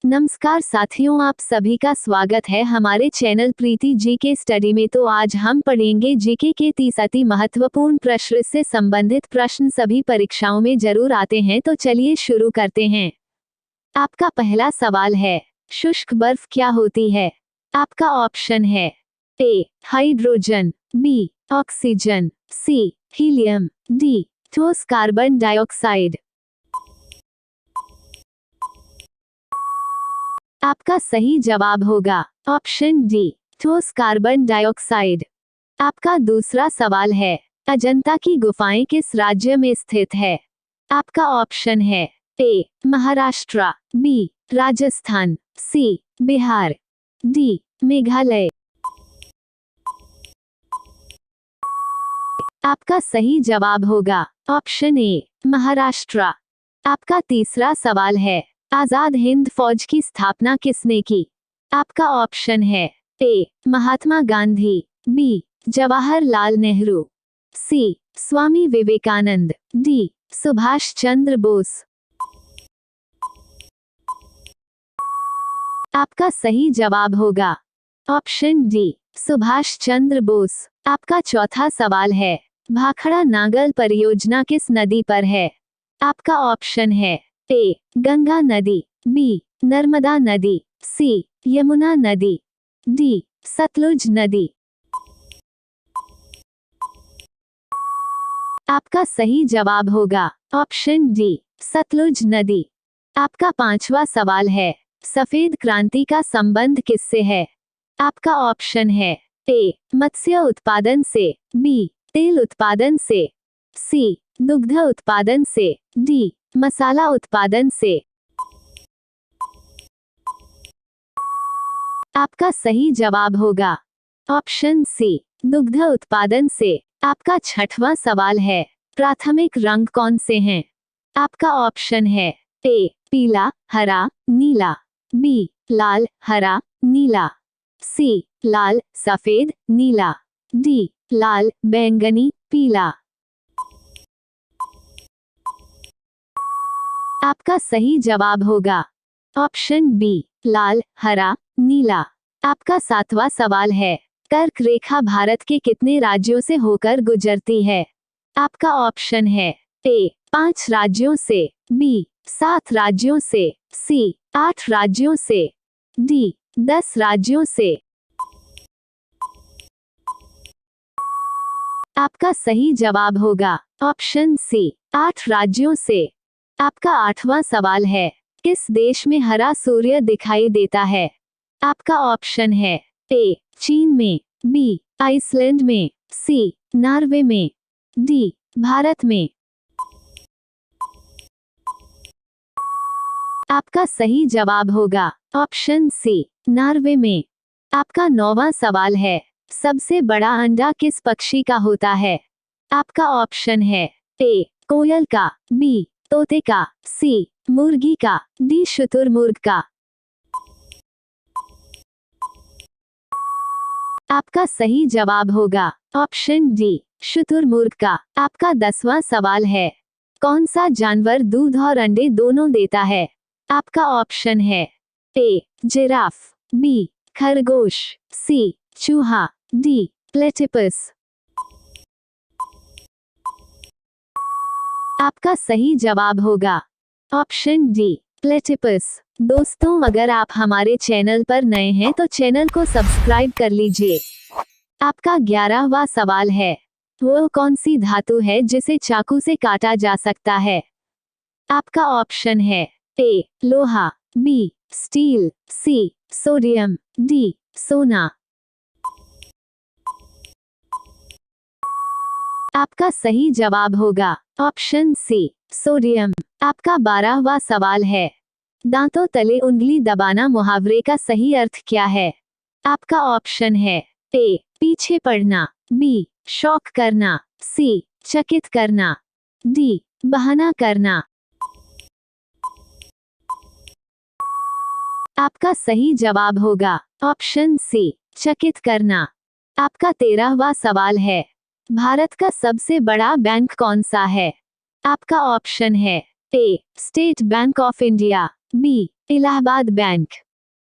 नमस्कार साथियों, आप सभी का स्वागत है हमारे चैनल प्रीति जीके स्टडी में। तो आज हम पढ़ेंगे जीके के 30 अति महत्वपूर्ण प्रश्न से संबंधित प्रश्न सभी परीक्षाओं में जरूर आते हैं। तो चलिए शुरू करते हैं। आपका पहला सवाल है, शुष्क बर्फ क्या होती है? आपका ऑप्शन है ए हाइड्रोजन, बी ऑक्सीजन, सी हीलियम, डी ठोस कार्बन डाइऑक्साइड। आपका सही जवाब होगा ऑप्शन डी ठोस कार्बन डाइऑक्साइड। आपका दूसरा सवाल है, अजंता की गुफाएं किस राज्य में स्थित है? आपका ऑप्शन है ए महाराष्ट्र, बी राजस्थान, सी बिहार, डी मेघालय। आपका सही जवाब होगा ऑप्शन ए महाराष्ट्र। आपका तीसरा सवाल है, आजाद हिंद फौज की स्थापना किसने की? आपका ऑप्शन है ए महात्मा गांधी, बी जवाहरलाल नेहरू, सी स्वामी विवेकानंद, डी सुभाष चंद्र बोस। आपका सही जवाब होगा ऑप्शन डी सुभाष चंद्र बोस। आपका चौथा सवाल है, भाखड़ा नागल परियोजना किस नदी पर है? आपका ऑप्शन है ए गंगा नदी, बी नर्मदा नदी, सी यमुना नदी, डी सतलुज नदी। आपका सही जवाब होगा ऑप्शन डी सतलुज नदी। आपका पांचवा सवाल है, सफेद क्रांति का संबंध किससे है? आपका ऑप्शन है ए मत्स्य उत्पादन से, बी तेल उत्पादन से, सी दुग्ध उत्पादन से, डी मसाला उत्पादन से। आपका सही जवाब होगा ऑप्शन सी दुग्ध उत्पादन से। आपका छठवां सवाल है, प्राथमिक रंग कौन से हैं? आपका ऑप्शन है ए पीला, हरा, नीला, बी लाल, हरा, नीला, सी लाल, सफेद, नीला, डी लाल, बैंगनी, पीला। आपका सही जवाब होगा ऑप्शन बी लाल, हरा, नीला। आपका सातवां सवाल है, कर्क रेखा भारत के कितने राज्यों से होकर गुजरती है? आपका ऑप्शन है ए 5 राज्यों से, बी 7 राज्यों से, सी 8 राज्यों से, डी 10 राज्यों से। आपका सही जवाब होगा ऑप्शन सी 8 राज्यों से। आपका आठवां सवाल है, किस देश में हरा सूर्य दिखाई देता है? आपका ऑप्शन है ए चीन में, बी आइसलैंड में, सी नॉर्वे में, डी भारत में। आपका सही जवाब होगा ऑप्शन सी नॉर्वे में। आपका नौवां सवाल है, सबसे बड़ा अंडा किस पक्षी का होता है? आपका ऑप्शन है ए कोयल का, बी तोते का, सी मुर्गी का, डी शुतुरमुर्ग का। आपका सही जवाब होगा ऑप्शन डी शुतुरमुर्ग का। आपका 10वां सवाल है, कौन सा जानवर दूध और अंडे दोनों देता है? आपका ऑप्शन है ए जिराफ, बी खरगोश, सी चूहा, डी प्लेटिपस। आपका सही जवाब होगा ऑप्शन डी प्लेटिपस। दोस्तों, अगर आप हमारे चैनल पर नए हैं तो चैनल को सब्सक्राइब कर लीजिए। आपका 11वां सवाल है, वो कौन सी धातु है जिसे चाकू से काटा जा सकता है? आपका ऑप्शन है ए लोहा, B steel, C sodium, D सोना। आपका सही जवाब होगा ऑप्शन सी सोडियम। आपका 12वां सवाल है, दांतों तले उंगली दबाना मुहावरे का सही अर्थ क्या है? आपका ऑप्शन है ए पीछे पड़ना, बी शौक करना, सी चकित करना, डी बहाना करना। आपका सही जवाब होगा ऑप्शन सी चकित करना। आपका 13वां सवाल है, भारत का सबसे बड़ा बैंक कौन सा है? आपका ऑप्शन है A State Bank of India, B Allahabad Bank,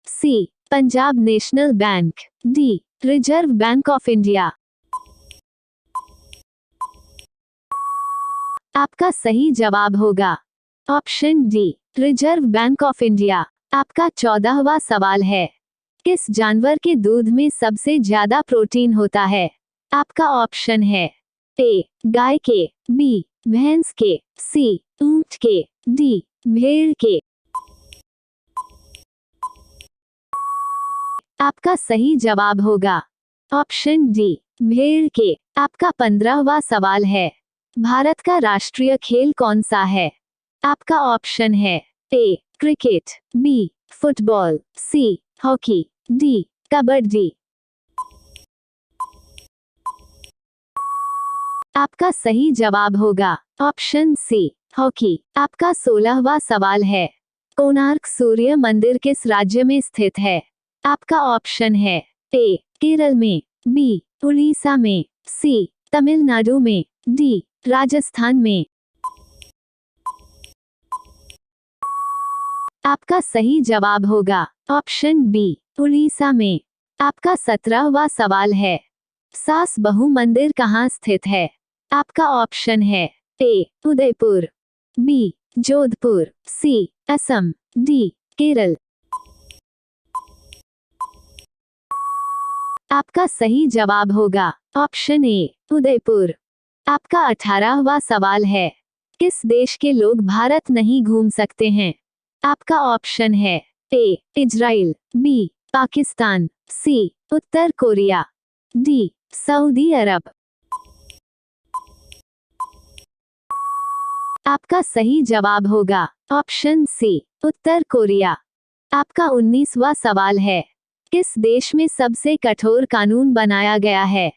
C Punjab National Bank, D Reserve Bank of India. आपका सही जवाब होगा option D Reserve Bank of India. आपका 14वां सवाल है, किस जानवर के दूध में सबसे ज्यादा प्रोटीन होता है? आपका ऑप्शन है ए गाय के, बी भैंस के, सी ऊंट के, डी भेड़ के। आपका सही जवाब होगा ऑप्शन डी भेड़ के। आपका 15वां सवाल है, भारत का राष्ट्रीय खेल कौन सा है? आपका ऑप्शन है A cricket, B football, C hockey, D kabaddi. आपका सही जवाब होगा ऑप्शन सी हॉकी। आपका 16वां सवाल है, कोणार्क सूर्य मंदिर किस राज्य में स्थित है? आपका ऑप्शन है ए केरल में, बी उड़ीसा में, सी तमिलनाडु में, डी राजस्थान में। आपका सही जवाब होगा ऑप्शन बी उड़ीसा में। आपका 17वां सवाल है, सास बहु मंदिर कहाँ स्थित है? आपका ऑप्शन है ए उदयपुर, बी जोधपुर, सी असम, डी केरल। आपका सही जवाब होगा ऑप्शन ए उदयपुर। आपका 18वां सवाल है, किस देश के लोग भारत नहीं घूम सकते हैं? आपका ऑप्शन है ए इजराइल, बी पाकिस्तान, सी उत्तर कोरिया, डी सऊदी अरब। आपका सही जवाब होगा ऑप्शन सी उत्तर कोरिया। आपका 19वां सवाल है, किस देश में सबसे कठोर कानून बनाया गया है?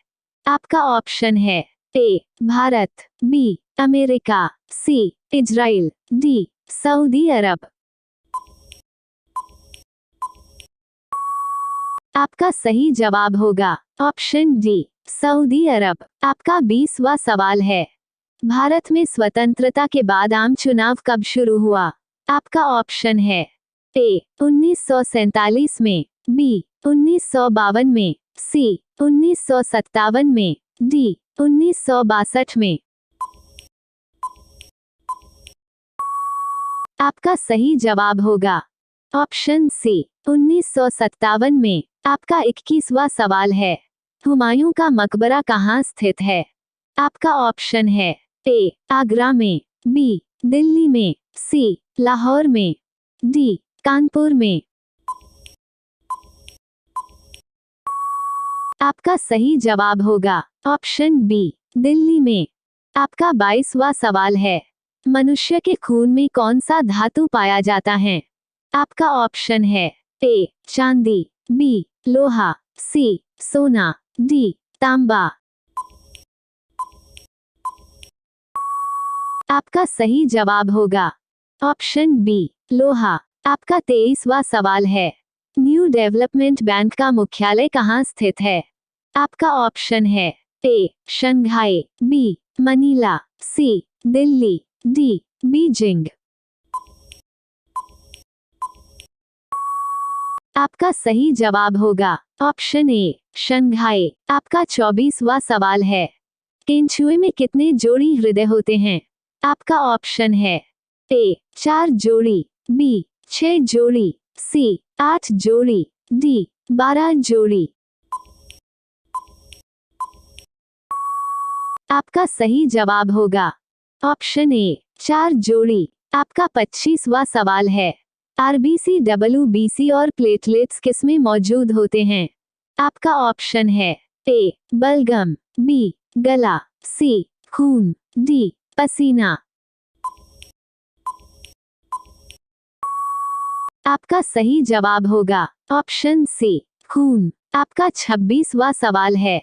आपका ऑप्शन है A Bharat, B America, C Israel, D Saudi Arab. आपका सही जवाब होगा ऑप्शन डी सऊदी अरब। आपका 20वां सवाल है, भारत में स्वतंत्रता के बाद आम चुनाव कब शुरू हुआ? आपका ऑप्शन है ए 1947 में, बी 1952 में, सी 1957 में, डी 1962 में। आपका सही जवाब होगा ऑप्शन सी 1957 में। आपका 21वां सवाल है, हुमायूं का मकबरा कहाँ स्थित है? आपका ऑप्शन है ए आगरा में, बी दिल्ली में, सी लाहौर में, डी कानपुर में। आपका सही जवाब होगा ऑप्शन बी दिल्ली में। आपका 22वां सवाल है, मनुष्य के खून में कौन सा धातु पाया जाता है? आपका ऑप्शन है ए चांदी, बी लोहा, सी सोना, डी तांबा। आपका सही जवाब होगा ऑप्शन बी लोहा। आपका 23वां सवाल है, न्यू डेवलपमेंट बैंक का मुख्यालय कहाँ स्थित है? आपका ऑप्शन है ए शंघाई, बी मनीला, सी दिल्ली, डी बीजिंग। आपका सही जवाब होगा ऑप्शन ए शंघाई। आपका 24वां सवाल है, केंचुए में कितने जोड़ी हृदय होते हैं? आपका ऑप्शन है ए 4 जोड़ी, बी 6 जोड़ी, सी 8 जोड़ी, डी 12 जोड़ी। आपका सही जवाब होगा ऑप्शन ए 4 जोड़ी। आपका 25वां सवाल है, आरबीसी, डब्ल्यूबीसी और प्लेटलेट्स किसमें मौजूद होते हैं? आपका ऑप्शन है ए बलगम, बी गला, सी खून, डी पसीना। आपका सही जवाब होगा ऑप्शन सी खून। आपका 26वां सवाल है,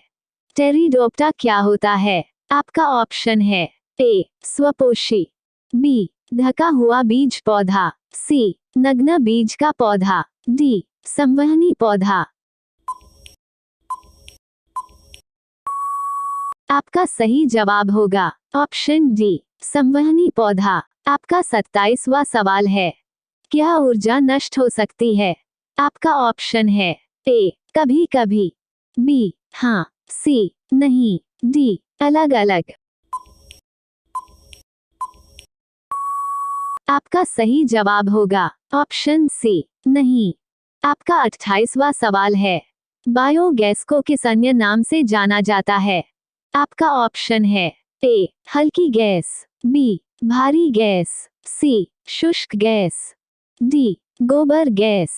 टेरिडोप्टा क्या होता है? आपका ऑप्शन है ए स्वपोषी, बी ढका हुआ बीज पौधा, सी नग्न बीज का पौधा, डी संवहनी पौधा। आपका सही जवाब होगा ऑप्शन डी संवहनी पौधा। आपका 27वां सवाल है, क्या ऊर्जा नष्ट हो सकती है? आपका ऑप्शन है ए कभी कभी, बी हाँ, सी नहीं, डी अलग अलग। आपका सही जवाब होगा ऑप्शन सी नहीं। आपका 28वां सवाल है, बायोगैस को किस अन्य नाम से जाना जाता है? आपका ऑप्शन है ए हल्की गैस, बी भारी गैस, सी शुष्क गैस, डी गोबर गैस।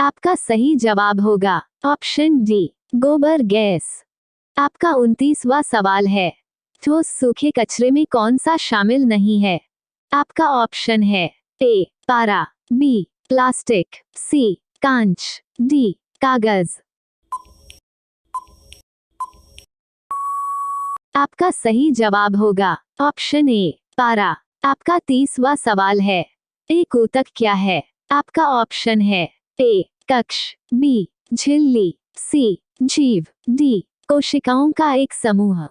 आपका सही जवाब होगा ऑप्शन डी गोबर गैस। आपका 29वां सवाल है, ठोस सूखे कचरे में कौन सा शामिल नहीं है? आपका ऑप्शन है ए पारा, बी प्लास्टिक, सी कांच, डी कागज। आपका सही जवाब होगा ऑप्शन ए पारा। आपका 30वां सवाल है, एक ऊतक क्या है? आपका ऑप्शन है ए कक्ष, बी झिल्ली, सी जीव, डी कोशिकाओं का एक समूह।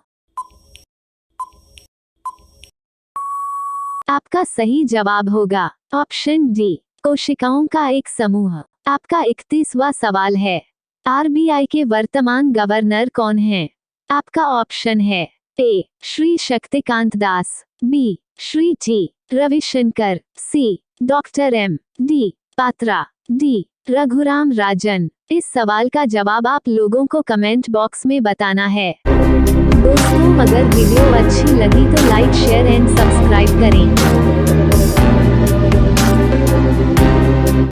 आपका सही जवाब होगा ऑप्शन डी कोशिकाओं का एक समूह। आपका 31वां सवाल है, आरबीआई के वर्तमान गवर्नर कौन हैं? आपका ऑप्शन है A Shri Shaktikanta Das, B Shri T Ravishankar, C doctor M D Patra, D Raghuram Rajan. इस सवाल का जवाब आप लोगों को कमेंट बॉक्स में बताना है। दोस्तों, अगर वीडियो अच्छी लगी तो लाइक, शेयर एंड सब्सक्राइब करें।